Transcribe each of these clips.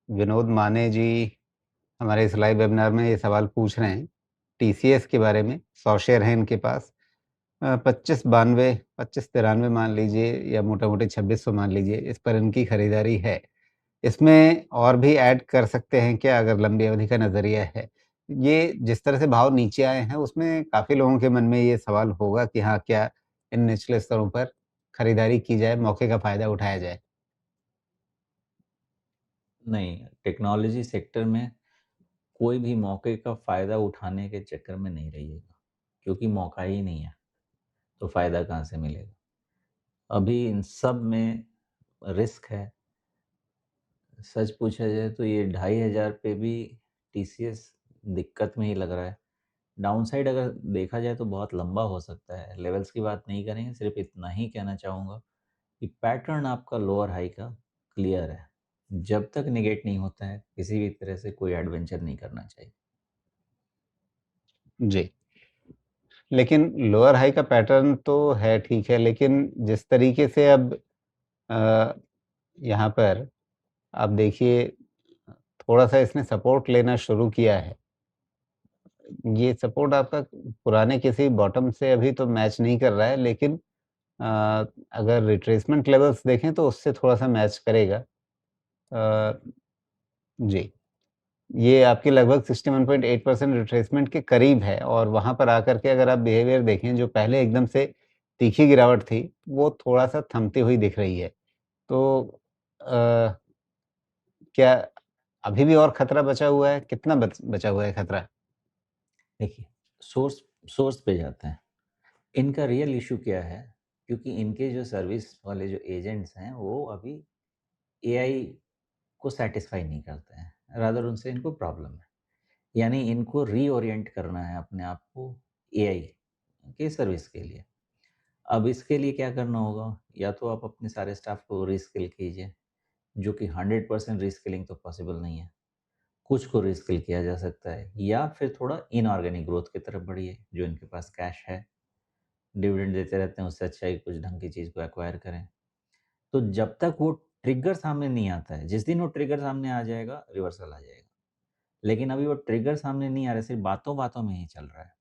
विनोद माने जी हमारे इस लाइव वेबिनार में ये सवाल पूछ रहे हैं, टीसीएस के बारे में। 100 शेयर हैं इनके पास। 2592, 2593 मान लीजिए या मोटा-मोटी 2600 मान लीजिए, इस पर इनकी खरीदारी है। इसमें और भी ऐड कर सकते हैं क्या अगर लंबी अवधि का नज़रिया है? ये जिस तरह से भाव नीचे आए हैं उसमें काफ़ी लोगों के मन में ये सवाल होगा कि हाँ, क्या इन निचले स्तरों पर खरीदारी की जाए, मौके का फ़ायदा उठाया जाए? नहीं, टेक्नोलॉजी सेक्टर में कोई भी मौके का फ़ायदा उठाने के चक्कर में नहीं रहिएगा, क्योंकि मौका ही नहीं है, तो फ़ायदा कहाँ से मिलेगा? अभी इन सब में रिस्क है। सच पूछा जाए तो ये 2500 पे भी टीसीएस दिक्कत में ही लग रहा है। डाउनसाइड अगर देखा जाए तो बहुत लंबा हो सकता है। लेवल्स की बात नहीं करेंगे, सिर्फ़ इतना ही कहना चाहूँगा कि पैटर्न आपका लोअर हाई का क्लियर है। जब तक नेगेट नहीं होता है, किसी भी तरह से कोई एडवेंचर नहीं करना चाहिए। जी। लेकिन लोअर हाई का पैटर्न तो है ठीक है, लेकिन जिस तरीके से अब अ, यहाँ पर आप देखिए थोड़ा-सा इसने सपोर्ट लेना शुरू किया है। ये सपोर्ट आपका पुराने किसी बॉटम से अभी तो मैच नहीं कर रहा है, लेकिन अ, अगर रिट्रेसमेंट लेवल्स देखें तो उससे थोड़ा-सा मैच करेगा। अ, जी। ये आपकी लगभग 61.8% रिट्रेसमेंट के करीब है और वहाँ पर आकर के अगर आप बिहेवियर देखें जो पहले एकदम से तीखी गिरावट थी, वो थोड़ा-सा थमती हुई दिख रही है। तो अ, क्या अभी भी और खतरा बचा हुआ है? कितना बचा हुआ है खतरा? देखिए, सोर्स सोर्स पे जाते हैं। इनका रियल इश्यू क्या है? क्योंकि इनके जो सर्विस वाले जो एजेंट्स हैं, वो अभी एआई को सैटिस्फाई नहीं करते हैं, रादर उनसे इनको प्रॉब्लम है। यानी इनको रीओरिएंट करना है अपने आप को एआई के सर्विस के लिए। अब इसके लिए क्या करना होगा? या तो आप अपने सारे स्टाफ को रीस्किल कीजिए, जो कि 100% रीस्किलिंग तो पॉसिबल नहीं है। कुछ को रीस्किल किया जा सकता है या फिर थोड़ा इनऑर्गेनिक ग्रोथ की तरफ बढ़िए, जो इनके पास कैश है, डिविडेंड देते रहते हैं, उससे अच्छा है कि कुछ ढंग की चीज़ को एक्वायर करें। तो जब तक वो ट्रिगर सामने नहीं आता है, जिस दिन वो ट्रिगर सामने आ जाएगा, रिवर्सल आ जाएगा। लेकिन अभी वो ट्रिगर सामने नहीं आ रहा है, सिर्फ़ बातों-बातों में ही चल रहा है।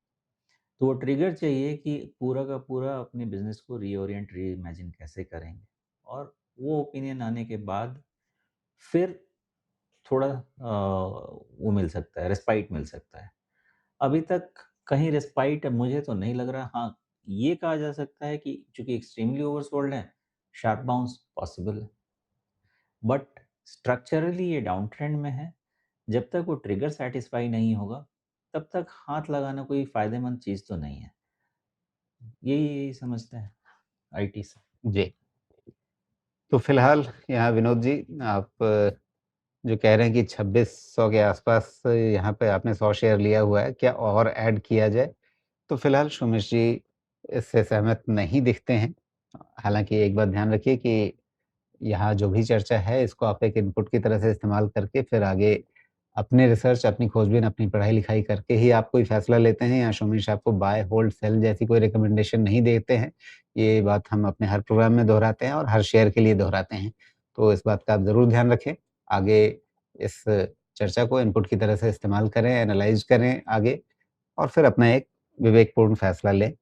तो वो ट्रिगर चाहिए कि पूरा का पूरा अपने बिज़नेस को रीओरिएंट, रीइमेजिन कैसे करेंगे और वो ओपिनियन आने के बाद फिर थोड़ा वो मिल सकता है, रिस्पाइट मिल सकता है। अभी तक कहीं रिस्पाइट मुझे तो नहीं लग रहा। हाँ, ये कहा जा सकता है कि चूँकि एक्सट्रीमली ओवरसोल्ड है, शार्प बाउंस पॉसिबल है। बट स्ट्रक्चरली ये डाउन ट्रेंड में है। जब तक वो ट्रिगर सैटिस्फाई नहीं होगा, तब तक हाथ लगाना कोई फ़ायदेमंद चीज़ तो नहीं है। यही समझते हैं आईटी से। जी। तो फिलहाल यहाँ विनोद जी आप जो कह रहे हैं कि 2600 के आसपास यहाँ पे आपने 100 शेयर लिया हुआ है, क्या और ऐड किया जाए? तो फिलहाल सुमेश जी इससे सहमत नहीं दिखते हैं। हालाँकि एक बात ध्यान रखिए कि यहाँ जो भी चर्चा है इसको आप एक इनपुट की तरह से इस्तेमाल करके फिर आगे अपने रिसर्च, अपनी खोजबीन, अपनी पढ़ाई-लिखाई करके ही आप कोई फैसला लेते हैं या सोमेश आपको बाय, होल्ड, सेल जैसी कोई रिकमेंडेशन नहीं देते हैं। ये बात हम अपने हर प्रोग्राम में दोहराते हैं और हर शेयर के लिए दोहराते हैं। तो इस बात का आप ज़रूर ध्यान रखें। आगे इस चर्चा को इनपुट की तरह से इस्तेमाल करें, एनालाइज़ करें आगे और फिर अपना एक विवेकपूर्ण फैसला लें।